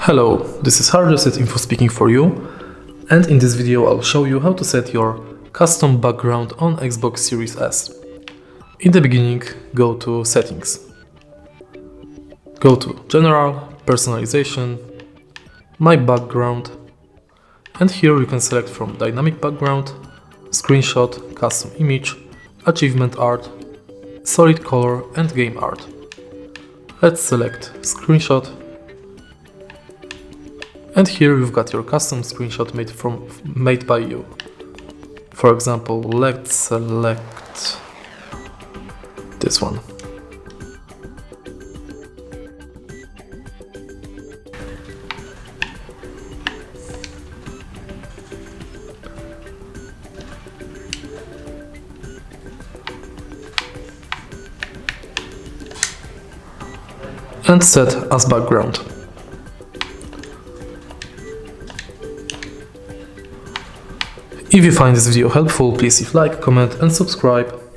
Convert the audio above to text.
Hello, this is HardReset.Info speaking for you, and in this video I'll show you how to set your custom background on Xbox Series S. In the beginning, go to Settings. Go to General, Personalization, My Background, and here you can select from Dynamic Background, Screenshot, Custom Image, Achievement Art, Solid Color and Game Art. Let's select Screenshot. And here you've got your custom screenshot made by you. For example, let's select this one. And set as background. If you find this video helpful, please leave a like, comment and subscribe.